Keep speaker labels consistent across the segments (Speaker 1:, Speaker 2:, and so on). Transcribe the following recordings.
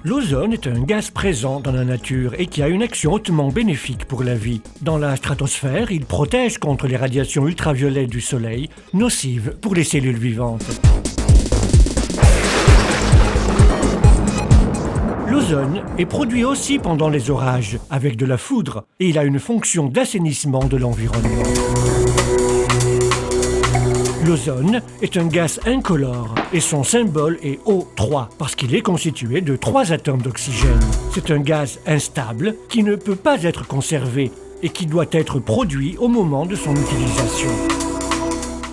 Speaker 1: L'ozone est un gaz présent dans la nature et qui a une action hautement bénéfique pour la vie. Dans la stratosphère, il protège contre les radiations ultraviolettes du Soleil, nocives pour les cellules vivantes. L'ozone est produit aussi pendant les orages, avec de la foudre, et il a une fonction d'assainissement de l'environnement. L'ozone est un gaz incolore et son symbole est O3 parce qu'il est constitué de 3 atomes d'oxygène. C'est un gaz instable qui ne peut pas être conservé et qui doit être produit au moment de son utilisation.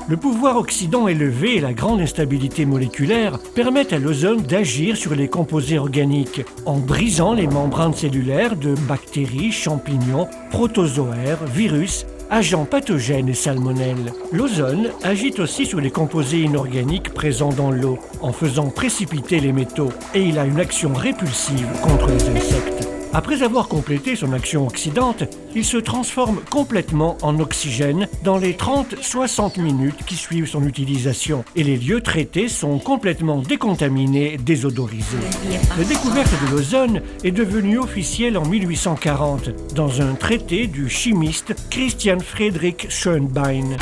Speaker 1: Le pouvoir oxydant élevé et la grande instabilité moléculaire permettent à l'ozone d'agir sur les composés organiques en brisant les membranes cellulaires de bactéries, champignons, protozoaires, virus, agents pathogènes et salmonelles. L'ozone agit aussi sur les composés inorganiques présents dans l'eau en faisant précipiter les métaux et il a une action répulsive contre les insectes. Après avoir complété son action oxydante, il se transforme complètement en oxygène dans les 30-60 minutes qui suivent son utilisation et les lieux traités sont complètement décontaminés et désodorisés. La découverte de l'ozone est devenue officielle en 1840 dans un traité du chimiste Christian Friedrich Schönbein.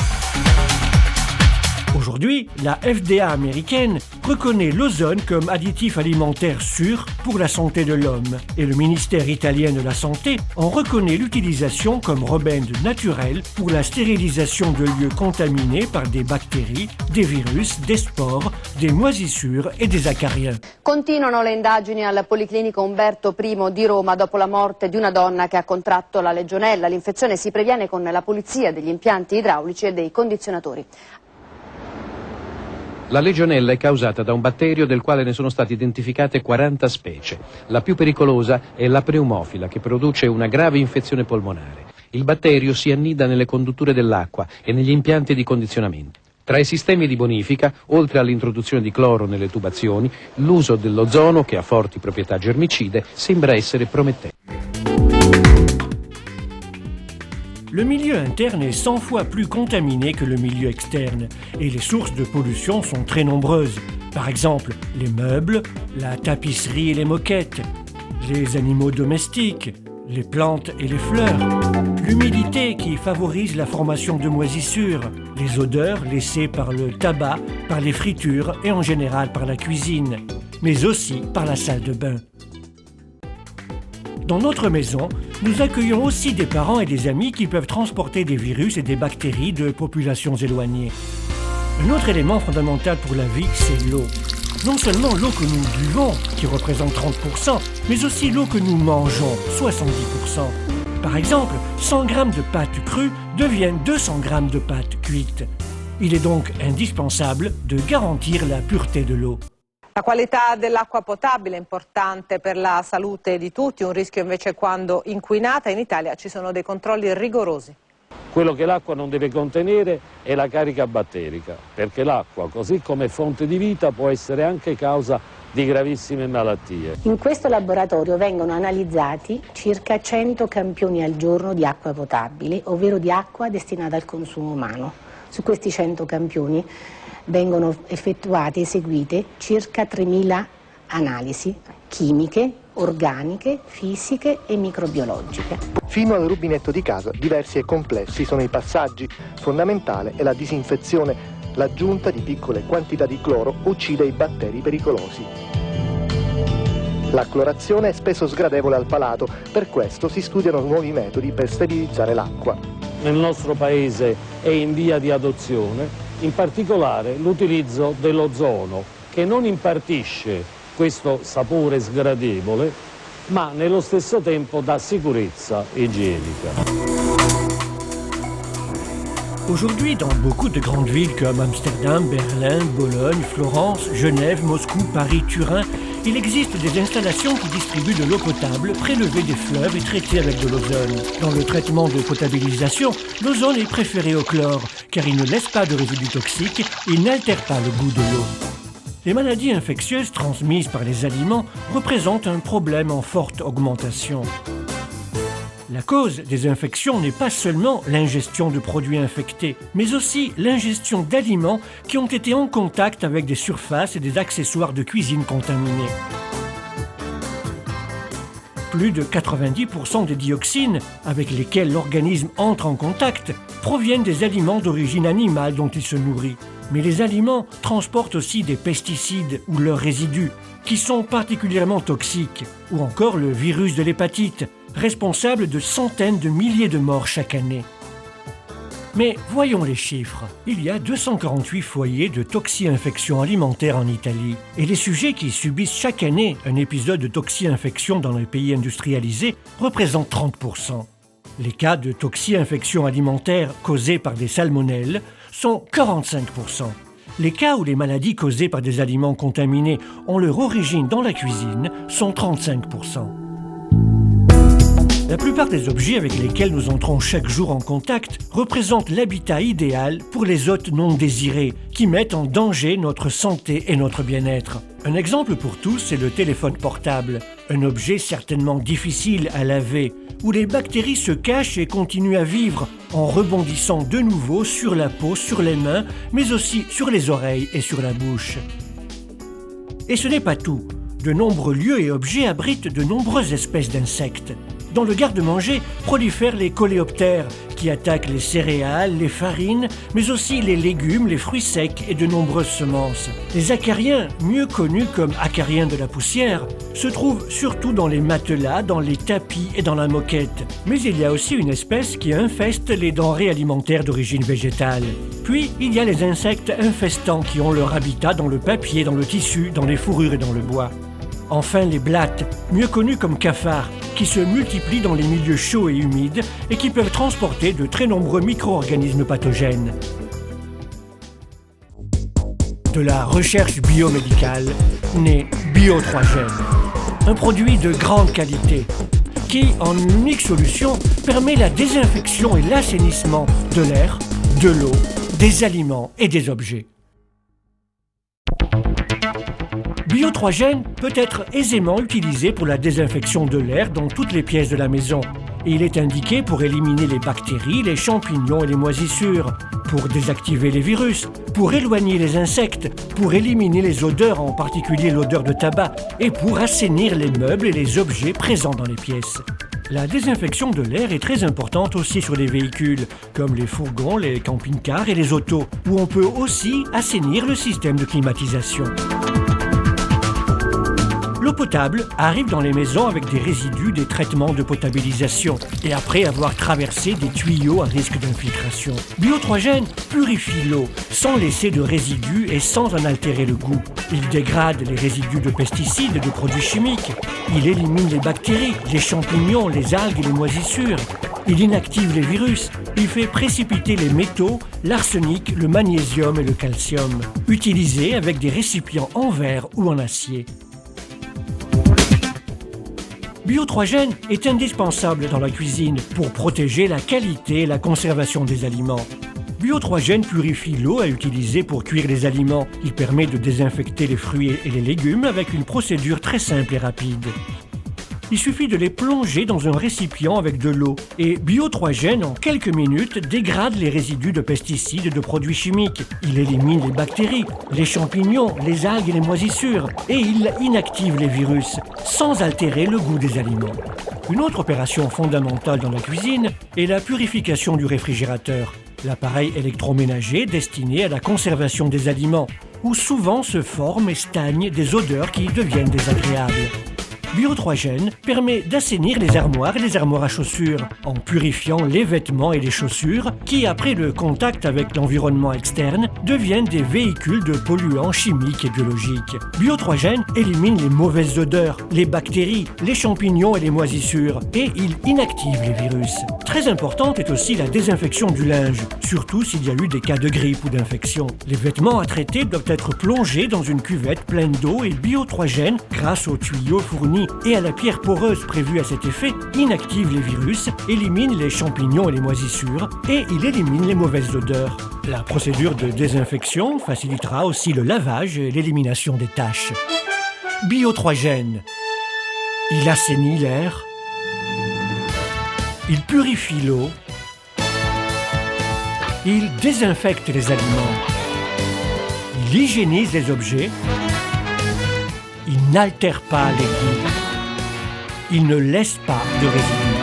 Speaker 1: Aujourd'hui, la FDA américaine reconnaît l'ozone comme additif alimentaire sûr pour la santé de l'homme et le ministère italien de la Santé en reconnaît l'utilisation comme remède naturel pour la stérilisation de lieux contaminés par des bactéries, des virus, des spores, des moisissures et des acariens.
Speaker 2: Continuano le indagini al Policlinico Umberto I di Roma dopo la morte di una donna che ha contratto la legionella. L'infezione si previene con la pulizia degli impianti idraulici e dei condizionatori.
Speaker 3: La legionella è causata da un batterio del quale ne sono state identificate 40 specie. La più pericolosa è la pneumofila, che produce una grave infezione polmonare. Il batterio si annida nelle condutture dell'acqua e negli impianti di condizionamento. Tra i sistemi di bonifica, oltre all'introduzione di cloro nelle tubazioni, l'uso dell'ozono, che ha forti proprietà germicide, sembra essere promettente.
Speaker 1: Le milieu interne est 100 fois plus contaminé que le milieu externe et les sources de pollution sont très nombreuses. Par exemple, les meubles, la tapisserie et les moquettes, les animaux domestiques, les plantes et les fleurs, l'humidité qui favorise la formation de moisissures, les odeurs laissées par le tabac, par les fritures et en général par la cuisine, mais aussi par la salle de bain. Dans notre maison, nous accueillons aussi des parents et des amis qui peuvent transporter des virus et des bactéries de populations éloignées. Un autre élément fondamental pour la vie, c'est l'eau. Non seulement l'eau que nous buvons, qui représente 30%, mais aussi l'eau que nous mangeons, 70%. Par exemple, 100 g de pâtes crues deviennent 200 g de pâtes cuites. Il est donc indispensable de garantir la pureté de l'eau.
Speaker 4: La qualità dell'acqua potabile è importante per la salute di tutti, un rischio invece quando inquinata. In Italia ci sono dei controlli rigorosi.
Speaker 5: Quello che l'acqua non deve contenere è la carica batterica, perché l'acqua, così come fonte di vita, può essere anche causa di gravissime malattie.
Speaker 6: In questo laboratorio vengono analizzati circa 100 campioni al giorno di acqua potabile, ovvero di acqua destinata al consumo umano. Su questi 100 campioni vengono eseguite circa 3.000 analisi chimiche, organiche, fisiche e microbiologiche.
Speaker 7: Fino al rubinetto di casa, diversi e complessi sono i passaggi. Fondamentale è la disinfezione. L'aggiunta di piccole quantità di cloro uccide i batteri pericolosi. La clorazione è spesso sgradevole al palato, per questo si studiano nuovi metodi per sterilizzare l'acqua.
Speaker 5: Nel nostro paese è in via di adozione, in particolare l'utilizzo dell'ozono, che non impartisce questo sapore sgradevole, ma nello stesso tempo dà sicurezza igienica.
Speaker 1: Aujourd'hui, dans beaucoup de grandes villes comme Amsterdam, Berlin, Bologne, Florence, Genève, Moscou, Paris, Turin, il existe des installations qui distribuent de l'eau potable prélevée des fleuves et traitée avec de l'ozone. Dans le traitement de potabilisation, l'ozone est préféré au chlore, car il ne laisse pas de résidus toxiques et n'altère pas le goût de l'eau. Les maladies infectieuses transmises par les aliments représentent un problème en forte augmentation. La cause des infections n'est pas seulement l'ingestion de produits infectés, mais aussi l'ingestion d'aliments qui ont été en contact avec des surfaces et des accessoires de cuisine contaminés. Plus de 90% des dioxines avec lesquelles l'organisme entre en contact proviennent des aliments d'origine animale dont il se nourrit. Mais les aliments transportent aussi des pesticides ou leurs résidus, qui sont particulièrement toxiques, ou encore le virus de l'hépatite, responsable de centaines de milliers de morts chaque année. Mais voyons les chiffres. Il y a 248 foyers de toxi-infection alimentaire en Italie. Et les sujets qui subissent chaque année un épisode de toxi-infection dans les pays industrialisés représentent 30%. Les cas de toxi-infection alimentaire causés par des salmonelles sont 45%. Les cas où les maladies causées par des aliments contaminés ont leur origine dans la cuisine sont 35%. La plupart des objets avec lesquels nous entrons chaque jour en contact représentent l'habitat idéal pour les hôtes non désirés, qui mettent en danger notre santé et notre bien-être. Un exemple pour tous, c'est le téléphone portable, un objet certainement difficile à laver, où les bactéries se cachent et continuent à vivre, en rebondissant de nouveau sur la peau, sur les mains, mais aussi sur les oreilles et sur la bouche. Et ce n'est pas tout. De nombreux lieux et objets abritent de nombreuses espèces d'insectes. Dans le garde-manger prolifèrent les coléoptères qui attaquent les céréales, les farines, mais aussi les légumes, les fruits secs et de nombreuses semences. Les acariens, mieux connus comme acariens de la poussière, se trouvent surtout dans les matelas, dans les tapis et dans la moquette. Mais il y a aussi une espèce qui infeste les denrées alimentaires d'origine végétale. Puis, il y a les insectes infestants qui ont leur habitat dans le papier, dans le tissu, dans les fourrures et dans le bois. Enfin, les blattes, mieux connues comme cafards, qui se multiplient dans les milieux chauds et humides et qui peuvent transporter de très nombreux micro-organismes pathogènes. De la recherche biomédicale naît Bio3Gène, un produit de grande qualité qui, en une unique solution, permet la désinfection et l'assainissement de l'air, de l'eau, des aliments et des objets. Bio3Gène peut être aisément utilisé pour la désinfection de l'air dans toutes les pièces de la maison. Et il est indiqué pour éliminer les bactéries, les champignons et les moisissures, pour désactiver les virus, pour éloigner les insectes, pour éliminer les odeurs, en particulier l'odeur de tabac, et pour assainir les meubles et les objets présents dans les pièces. La désinfection de l'air est très importante aussi sur les véhicules, comme les fourgons, les camping-cars et les autos, où on peut aussi assainir le système de climatisation. L'eau potable arrive dans les maisons avec des résidus des traitements de potabilisation et après avoir traversé des tuyaux à risque d'infiltration. Bio3Gène purifie l'eau sans laisser de résidus et sans en altérer le goût. Il dégrade les résidus de pesticides et de produits chimiques. Il élimine les bactéries, les champignons, les algues et les moisissures. Il inactive les virus. Il fait précipiter les métaux, l'arsenic, le magnésium et le calcium. Utilisé avec des récipients en verre ou en acier. Bio3Gène est indispensable dans la cuisine pour protéger la qualité et la conservation des aliments. Bio3Gène purifie l'eau à utiliser pour cuire les aliments. Il permet de désinfecter les fruits et les légumes avec une procédure très simple et rapide. Il suffit de les plonger dans un récipient avec de l'eau et Bio3Gène, en quelques minutes, dégrade les résidus de pesticides et de produits chimiques. Il élimine les bactéries, les champignons, les algues et les moisissures et il inactive les virus sans altérer le goût des aliments. Une autre opération fondamentale dans la cuisine est la purification du réfrigérateur, l'appareil électroménager destiné à la conservation des aliments, où souvent se forment et stagnent des odeurs qui deviennent désagréables. Bio3Gène permet d'assainir les armoires et les armoires à chaussures en purifiant les vêtements et les chaussures qui, après le contact avec l'environnement externe, deviennent des véhicules de polluants chimiques et biologiques. Bio3Gène élimine les mauvaises odeurs, les bactéries, les champignons et les moisissures et il inactive les virus. Très importante est aussi la désinfection du linge, surtout s'il y a eu des cas de grippe ou d'infection. Les vêtements à traiter doivent être plongés dans une cuvette pleine d'eau et Bio3Gène, grâce aux tuyaux fournis et à la pierre poreuse prévue à cet effet, inactive les virus, élimine les champignons et les moisissures et il élimine les mauvaises odeurs. La procédure de désinfection facilitera aussi le lavage et l'élimination des taches. Bio3Gène. Il assainit l'air, il purifie l'eau, il désinfecte les aliments, il hygiénise les objets, il n'altère pas les goûts. Il ne laisse pas de résidus.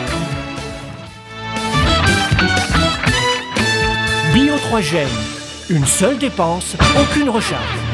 Speaker 1: Bio 3 Gènes. Une seule dépense, aucune recharge.